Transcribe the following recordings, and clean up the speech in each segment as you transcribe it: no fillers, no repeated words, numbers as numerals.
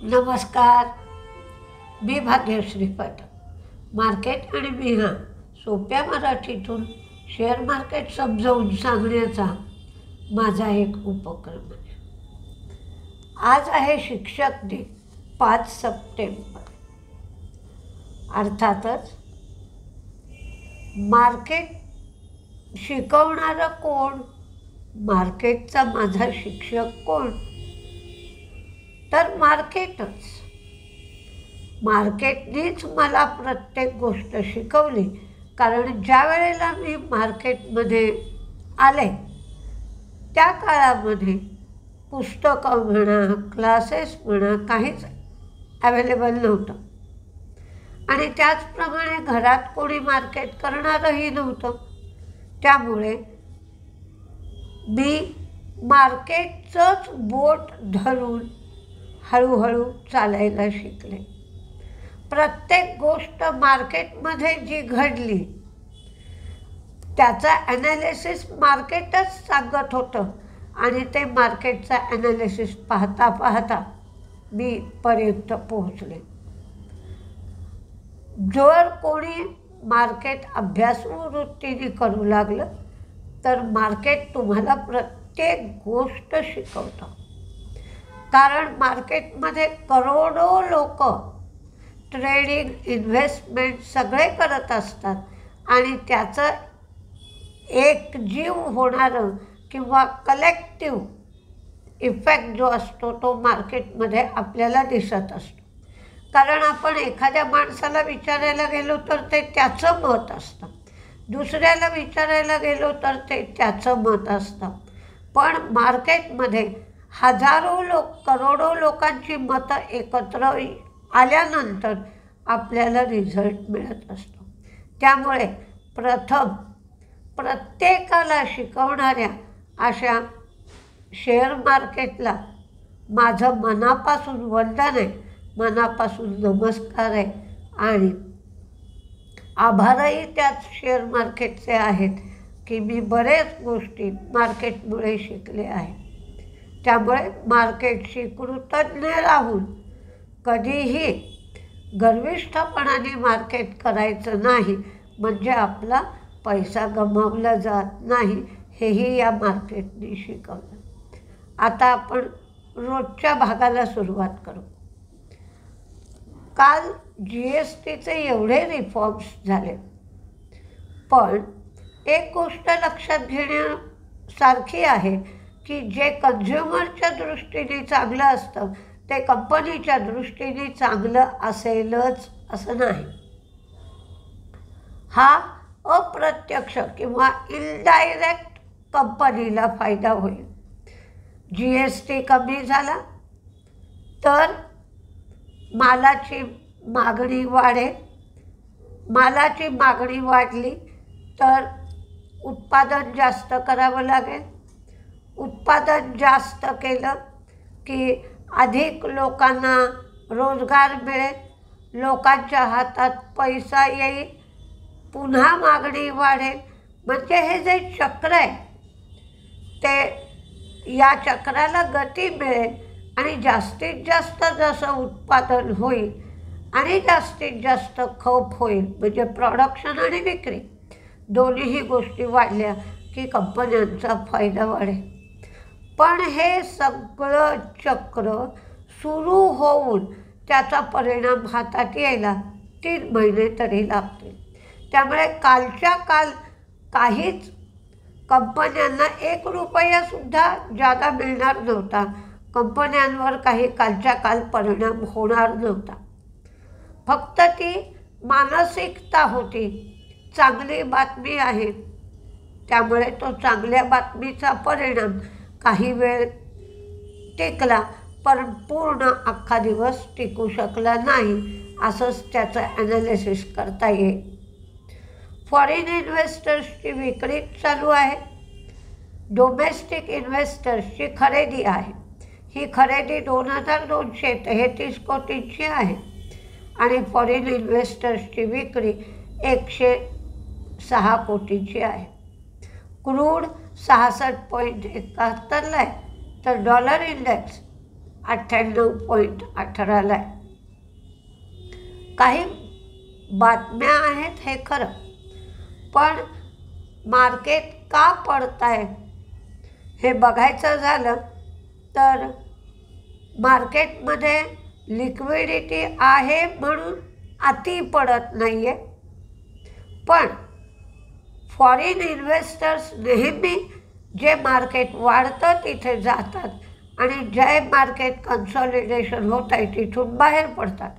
नमस्कार. मी भाग्यश्री पाठक. मार्केट आणि मी सोप्या मराठीतून शेअर मार्केट समजावून सांगण्याचा माझा एक उपक्रम आहे. आज आहे शिक्षक दिन 5 सप्टेंबर. अर्थातच मार्केट शिकवणारं कोण, मार्केटचा माझा शिक्षक कोण, तर मार्केटच. मार्केटनेच मला प्रत्येक गोष्ट शिकवली, कारण ज्या वेळेला मी मार्केटमध्ये आले त्या काळामध्ये पुस्तकं म्हणा, क्लासेस म्हणा, काहीच अवेलेबल नव्हतं. आणि त्याचप्रमाणे घरात कोणी मार्केट करणारंही नव्हतं. त्यामुळे मी मार्केटचंच बोट धरून हळूहळू चालायला शिकले. प्रत्येक गोष्ट मार्केटमध्ये जी घडली त्याचा ॲनालिसिस मार्केटच सांगत होतं, आणि ते मार्केटचा ॲनालिसिस पाहता पाहता मी पर्यंत पोहोचले. जर कोणी मार्केट अभ्यासू वृत्तीने करू लागलं तर मार्केट तुम्हाला प्रत्येक गोष्ट शिकवतं. कारण मार्केटमध्ये करोडो लोक ट्रेडिंग, इन्व्हेस्टमेंट सगळे करत असतात, आणि त्याचं एकजीव होणारं किंवा कलेक्टिव्ह इफेक्ट जो असतो तो मार्केटमध्ये आपल्याला दिसत असतो. कारण आपण एखाद्या माणसाला विचारायला गेलो तर ते त्याचं मत असतं, दुसऱ्याला विचारायला गेलो तर ते त्याचं मत असतं. पण मार्केटमध्ये हजारो लोक, करोडो लोकांची मतं एकत्र आल्यानंतर आपल्याला रिझल्ट मिळत असतो. त्यामुळे प्रथम प्रत्येकाला शिकवणाऱ्या अशा शेअर मार्केटला माझं मनापासून वंदन आहे, मनापासून नमस्कार आहे, आणि आभारही त्याच शेअर मार्केटचे आहेत की मी बरेच गोष्टी मार्केटमुळे शिकले आहे. त्यामुळे मार्केटशी कृतज्ञ राहून कधीही गर्विष्ठपणाने मार्केट करायचं नाही, म्हणजे आपला पैसा गमावला जात नाही, हेही या मार्केटने शिकवलं. आता आपण रोजच्या भागाला सुरुवात करू. काल GSTचे एवढे रिफॉर्म्स झाले, पण एक गोष्ट लक्षात घेण्यासारखी आहे की जे कन्झ्युमरच्या दृष्टीने चांगलं असतं ते कंपनीच्या दृष्टीने चांगलं असेलच असं नाही. हा अप्रत्यक्ष किंवा इनडायरेक्ट कंपनीला फायदा होईल. GST कमी झाला तर मालाची मागणी वाढेल, मालाची मागणी वाढली तर उत्पादन जास्त करावं लागेल, उत्पादन जास्त केलं की अधिक लोकांना रोजगार मिळेल, लोकांच्या हातात पैसा येईल, पुन्हा मागणी वाढेल. म्हणजे हे जे चक्र आहे ते, या चक्राला गती मिळेल, आणि जास्तीत जास्त जसं उत्पादन होईल आणि जास्तीत जास्त खप होईल, म्हणजे प्रोडक्शन आणि विक्री दोन्हीही गोष्टी वाढल्या की कंपन्यांचा फायदा वाढेल. पण हे सगळं चक्र सुरू होऊन त्याचा परिणाम हातात यायला 3 महिने तरी लागतील. त्यामुळे कालच्या काल काहीच कंपन्यांना 1 रुपयासुद्धा जादा मिळणार नव्हता. कंपन्यांवर काही कालच्या काल परिणाम होणार नव्हता. फक्त ती मानसिकता होती. चांगली बातमी आहे, त्यामुळे तो चांगल्या बातमीचा परिणाम काही वेळ टिकला, पण पूर्ण अख्खा दिवस टिकू शकला नाही, असंच त्याचं ॲनालिसिस करता येईल. फॉरेन इन्व्हेस्टर्सची विक्री चालू आहे, डोमेस्टिक इन्व्हेस्टर्सची खरेदी आहे. ही खरेदी 2233 कोटींची आहे, आणि फॉरेन इन्व्हेस्टर्सची विक्री 106 कोटींची आहे. क्रूड 66.71ला आहे, तर डॉलर इंडेक्स 98.18ला आहे. काही बातम्या आहेत हे खरं, पण मार्केट का पडत आहे हे बघायचं झालं तर मार्केटमध्ये लिक्विडिटी आहे म्हणून अति पडत नाही आहे. पण फॉरेन इन्व्हेस्टर्स नेहमी जे मार्केट वाढतं तिथे जातात आणि जे मार्केट कन्सॉलिडेशन होत आहे तिथून बाहेर पडतात.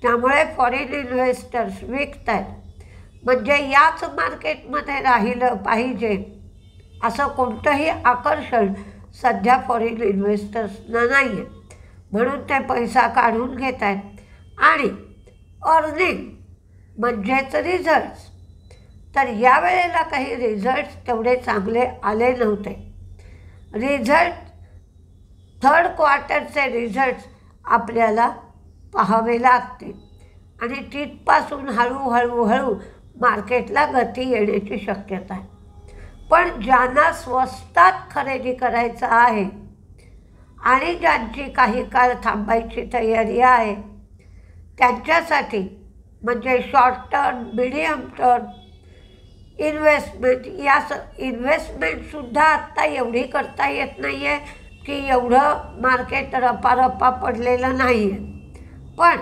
त्यामुळे फॉरेन इन्व्हेस्टर्स विकत आहेत. म्हणजे याच मार्केटमध्ये राहिलं पाहिजे असं कोणतंही आकर्षण सध्या फॉरेन इन्व्हेस्टर्सना नाही आहे. म्हणून ते पैसा काढून घेत आहेत आणि अर्निंग म्हणजेच रिझल्ट्स. तर यावेळेला काही रिझल्ट्स तेवढे चांगले आले नव्हते. थर्ड क्वार्टरचे रिझल्ट्स आपल्याला पाहावे लागतील आणि तिथपासून हळूहळू मार्केटला गती येण्याची शक्यता आहे. पण ज्यांना स्वस्तात खरेदी करायचं आहे आणि ज्यांची काही काळ थांबायची तयारी आहे त्यांच्यासाठी म्हणजे शॉर्ट टर्म, मिडियम टर्म इन्व्हेस्टमेंटसुद्धा आत्ता एवढी करता येत नाही आहे की एवढं मार्केट रपारपा पडलेलं नाही आहे. पण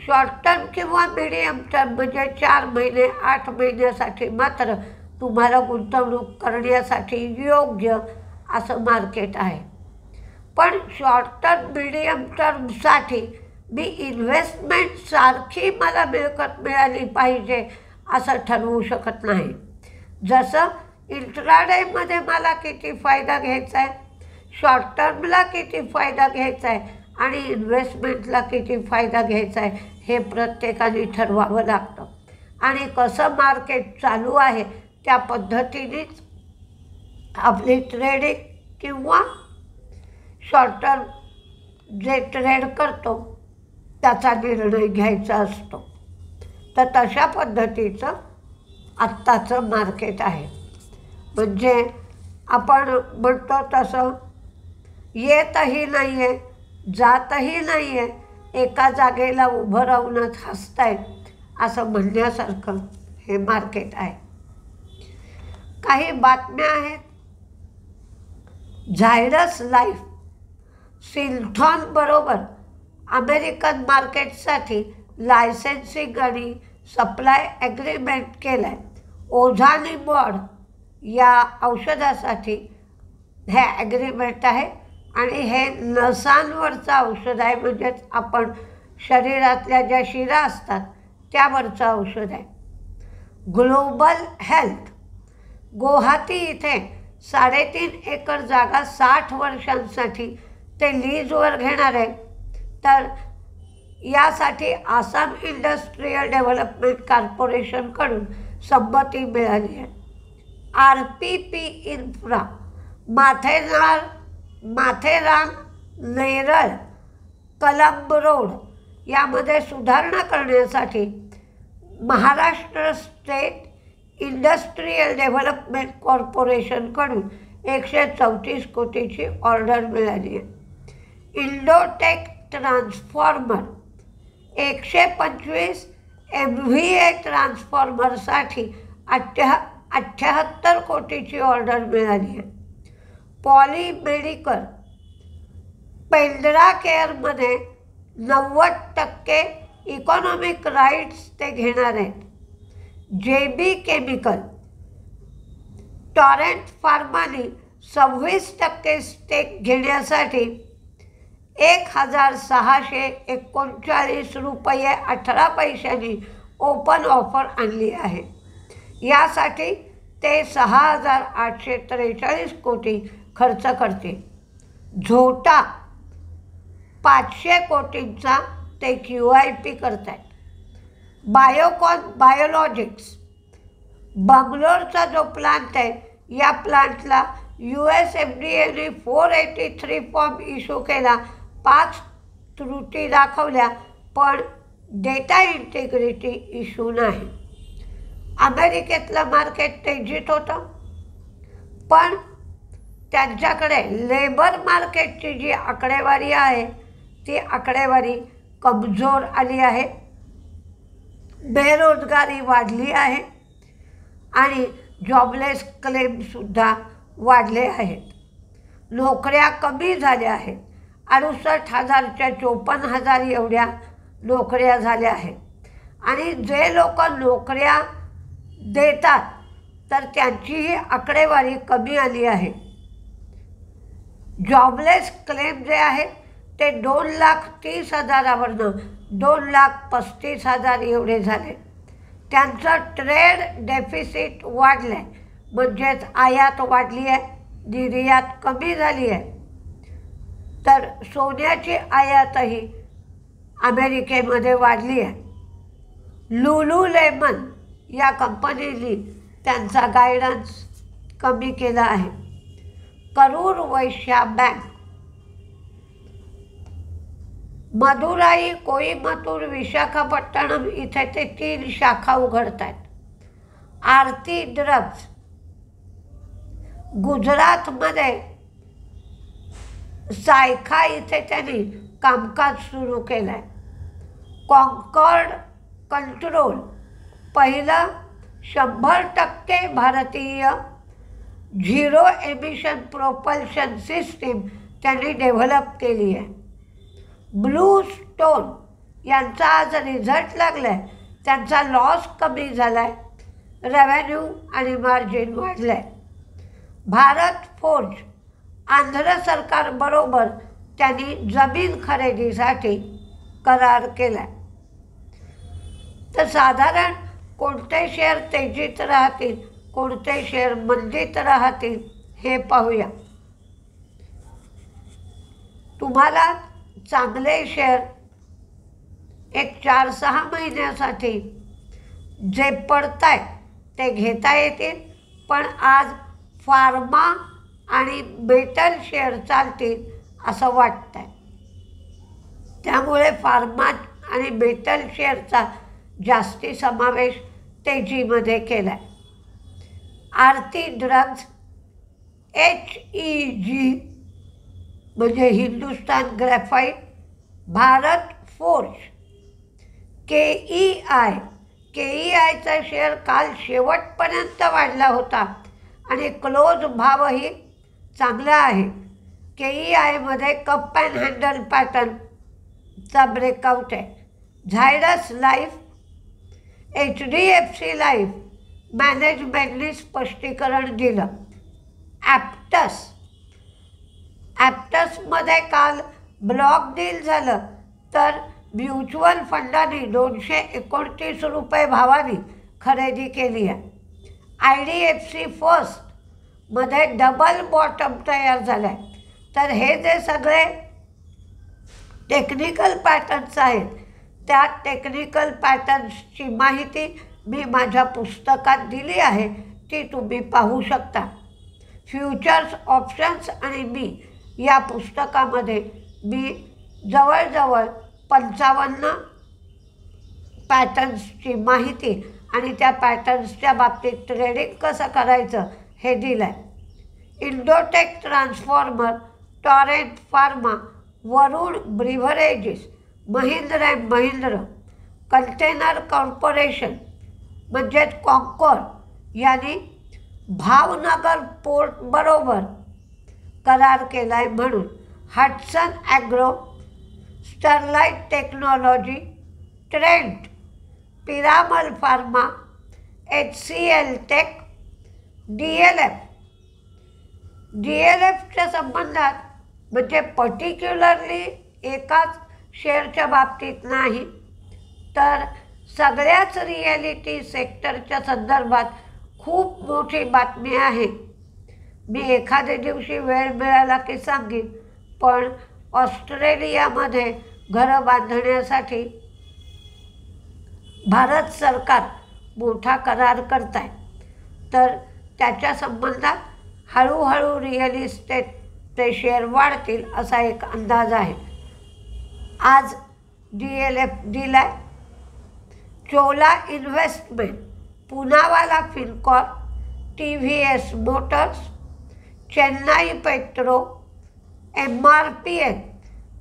शॉर्ट टर्म किंवा मिडियम टर्म म्हणजे 4 महिने 8 महिन्यासाठी मात्र तुम्हाला गुंतवणूक करण्यासाठी योग्य असं मार्केट आहे. पण शॉर्ट टर्म मिडियम टर्मसाठी मी इन्व्हेस्टमेंटसारखी मला मिळकत मिळाली पाहिजे असं ठरवू शकत नाही. जसं इंट्राडेमध्ये मला किती फायदा घ्यायचा आहे, शॉर्ट टर्मला किती फायदा घ्यायचा आहे आणि इन्व्हेस्टमेंटला किती फायदा घ्यायचा आहे हे प्रत्येकाने ठरवावं लागतं. आणि कसं मार्केट चालू आहे त्या पद्धतीनेच आपली ट्रेडिंग किंवा शॉर्ट टर्म जे ट्रेड करतो त्याचा निर्णय घ्यायचा असतो. तर तशा पद्धतीचं आत्ताचं मार्केट आहे. म्हणजे आपण म्हणतो तसं येतही नाही आहे, जातही नाही आहे, एका जागेला उभं राहूनच हसतायत असं म्हणण्यासारखं हे मार्केट आहे. काही बातम्या आहेत. झायडस लाईफ सिंथॉन बरोबर अमेरिकन मार्केटसाठी लायसेन्सिंग आणि सप्लाय ॲग्रीमेंट केलं आहे. ओझानिमॉड या औषधासाठी हे ॲग्रीमेंट आहे आणि हे नसांवरचं औषध आहे. म्हणजेच आपण शरीरातल्या ज्या शिरा असतात त्यावरचं औषध आहे. ग्लोबल हेल्थ गुवाहाटी इथे 3.5 एकर जागा 60 वर्षांसाठी ते लीजवर घेणार आहे. तर यासाठी आसाम इंडस्ट्रियल डेव्हलपमेंट कॉर्पोरेशनकडून संमती मिळाली आहे. RPP infra Matheran Neral Kalamb road यामध्ये सुधारणा करण्यासाठी महाराष्ट्र स्टेट इंडस्ट्रियल डेव्हलपमेंट कॉर्पोरेशनकडून 134 कोटीची ऑर्डर मिळाली आहे. इंडोटेक ट्रान्सफॉर्मर 125 MVA ट्रान्सफॉर्मरसाठी 78 कोटीची ऑर्डर मिळाली आहे. पॉली मेडिकल पेंड्रा केअरमध्ये 90% इकॉनॉमिक राईट्स ते घेणार आहेत. JB केमिकल टॉरेंट फार्मानी 26% स्टेक घेण्यासाठी 1,639 रुपये 18 पैशांनी ओपन ऑफर आणली आहे. यासाठी ते 6,843 कोटी खर्च करते. झोटा 500 कोटींचा ते QIP करत आहेत. बायोकॉन बायोलॉजिक्स बंगलोरचा जो प्लांट आहे या प्लांटला US FDAने 483 फॉर्म इश्यू केला. 5 त्रुटी दाखवल्या पण डेटा इंटिग्रिटी इश्यू नाही. अमेरिकेतलं मार्केट तेजीत होतं पण त्यांच्याकडे लेबर मार्केटची जी आकडेवारी आहे ती आकडेवारी कमजोर आली आहे, बेरोजगारी वाढली आहे आणि जॉबलेस क्लेमसुद्धा वाढले आहेत. नोकऱ्या कमी झाल्या आहेत. 68,000च्या 54,000 एवढ्या नोकऱ्या झाल्या आहेत. आणि जे लोक नोकऱ्या देतात तर त्यांचीही आकडेवारी कमी आली आहे. जॉबलेस क्लेम जे आहेत ते 2,30,000वरनं 2,35,000 एवढे झाले. त्यांचं ट्रेड डेफिसिट वाढलं आहे, म्हणजेच आयात वाढली आहे, निर्यात कमी झाली आहे. तर सोन्याची आयातही अमेरिकेमध्ये वाढली आहे. लुलुलेमन या कंपनीने त्यांचा गायडन्स कमी केला आहे. करूर वैश्या बँक मदुराई, कोईमतूर, विशाखापट्टणम इथे ते 3 शाखा उघडत आहेत. आरती ड्रग्ज गुजरातमध्ये सायखा इथे त्यांनी कामकाज सुरू केलं आहे. कॉन्कॉर्ड कंट्रोल पहिलं 100% भारतीय झिरो एमिशन प्रोपल्शन सिस्टीम त्यांनी डेव्हलप केली आहे. ब्लू स्टोन यांचा आज रिझल्ट लागला आहे. त्यांचा लॉस कमी झाला आहे, रेव्हेन्यू आणि मार्जिन वाढलं आहे. भारत फोर्ज आंध्र सरकारबरोबर त्यांनी जमीन खरेदीसाठी करार केला आहे. तर साधारण कोणते शेअर तेजीत राहतील, कोणते शेअर मंदीत राहतील हे पाहूया. तुम्हाला चांगले शेअर एक 4-6 महिन्यासाठी जे पडतायत ते घेता येतील. पण आज फार्मा आणि मेटल शेअर चालतील असं वाटतं आहे. त्यामुळे फार्मा आणि मेटल शेअरचा जास्ती समावेश तेजीमध्ये केला आहे. आरती ड्रग्ज, HEG म्हणजे हिंदुस्तान ग्रॅफाईट, भारत फोर्ज, KEIचा शेअर काल शेवटपर्यंत वाढला होता आणि क्लोज भावही चांगला आहे. KEIमध्ये कप अँड हँडल पॅटर्नचा ब्रेकआउट आहे. झायडस लाईफ, HDFC लाईफ मॅनेजमेंटने स्पष्टीकरण दिलं. ॲप्टसमध्ये काल ब्लॉक डील झालं तर म्युच्युअल फंडाने 229 रुपये भावाने खरेदी केली आहे. IDFC फर्स्टमध्ये डबल बॉटम तयार झाला आहे. तर हे जे सगळे टेक्निकल पॅटर्न्स आहेत त्या टेक्निकल पॅटर्न्सची माहिती मी माझ्या पुस्तकात दिली आहे, ती तुम्ही पाहू शकता. फ्युचर्स, ऑप्शन्स आणि मी या पुस्तकामध्ये मी जवळजवळ 55 पॅटर्न्सची माहिती आणि त्या पॅटर्न्सच्या बाबतीत ट्रेडिंग कसं करायचं हे दिलं आहे. Indotech transformer, Torrent pharma, Varun beverages, Mahindra and Mahindra, container corporation म्हणजेच कॉन्कॉर यांनी भावनगर पोर्टबरोबर करार केला आहे. म्हणून Hudson agro, Sterlite technology, Trent, Piramal pharma, HCL tech, DLFच्या संबंधात म्हणजे पर्टिक्युलरली एकाच शेअरच्या बाबतीत नाही तर सगळ्याच रिॲलिटी सेक्टरच्या संदर्भात खूप मोठी बातमी आहे. मी एखाद्या दिवशी वेळ मिळाला की सांगेन. पण ऑस्ट्रेलियामध्ये घरं बांधण्यासाठी भारत सरकार मोठा करार करत आहे. तर त्याच्या संबंधात हळूहळू रिअल इस्टेटचे शेअर वाढतील असा एक अंदाज आहे. आज DLF दिला आहे. Chola investment, Poonawalla Fincorp, TVS motors, Chennai petro MRPL,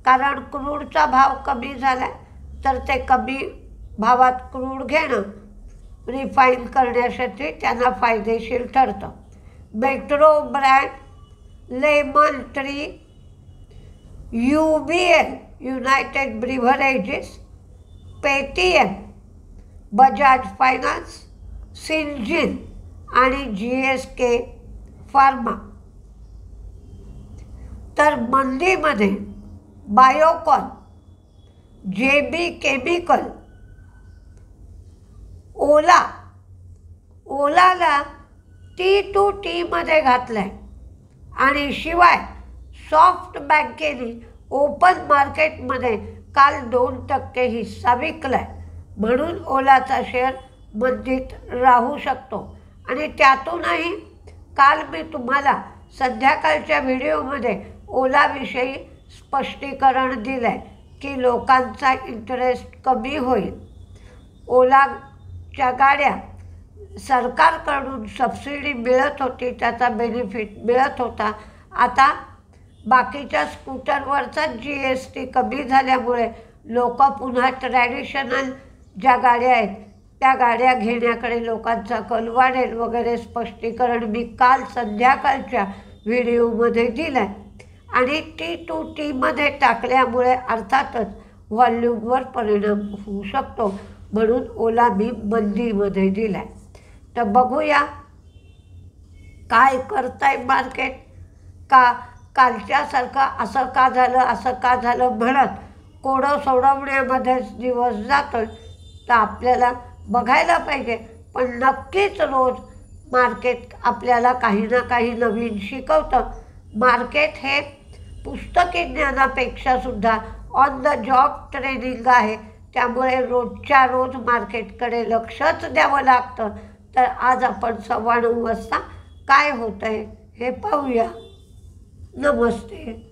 कारण क्रूडचा भाव कमी झाला तर ते कमी भावात क्रूड घेणं रिफाईन करण्यासाठी त्यांना फायदेशीर ठरतं. Metro brand, Lemon Tree, UBL united beverages, Paytm, Bajaj finance, Syngene आणि GSK फार्मा. तर मंदीमध्ये बायोकॉन, JB केमिकल, ओलाला T2T मध्ये घातलं आहे आणि शिवाय सॉफ्ट बँकेने ओपन मार्केटमध्ये काल 2% हिस्सा विकला आहे. म्हणून ओलाचा शेअर मंदीत राहू शकतो. आणि त्यातूनही काल मी तुम्हाला संध्याकाळच्या व्हिडिओमध्ये ओलाविषयी स्पष्टीकरण दिलं आहे की लोकांचा इंटरेस्ट कमी होईल. ओलाच्या गाड्या सरकारकडून सबसिडी मिळत होती, त्याचा बेनिफिट मिळत होता. आता बाकीच्या स्कूटरवरचा GST कमी झाल्यामुळे लोक पुन्हा ट्रॅडिशनल ज्या गाड्या आहेत त्या गाड्या घेण्याकडे लोकांचा कल वाढेल वगैरे स्पष्टीकरण मी काल संध्याकाळच्या व्हिडिओमध्ये दिलं आहे. आणि T2T मध्ये टाकल्यामुळे अर्थातच व्हॉल्यूमवर परिणाम होऊ शकतो, म्हणून ओला मी मंदीमध्ये दिला आहे. तर बघूया काय करताय मार्केट. कालच्यासारखं असं का झालं म्हणत कोडं सोडवण्यामध्येच दिवस जातोय, तर आपल्याला बघायला पाहिजे. पण नक्कीच रोज मार्केट आपल्याला काही ना काही नवीन शिकवतं. मार्केट हे पुस्तकी ज्ञानापेक्षासुद्धा ऑन द जॉब ट्रेनिंग आहे, त्यामुळे रोजच्या रोज मार्केटकडे लक्षच द्यावं लागतं. तर आज आपण 9:15 वाजता काय होतं आहे हे पाहूया. नमस्ते.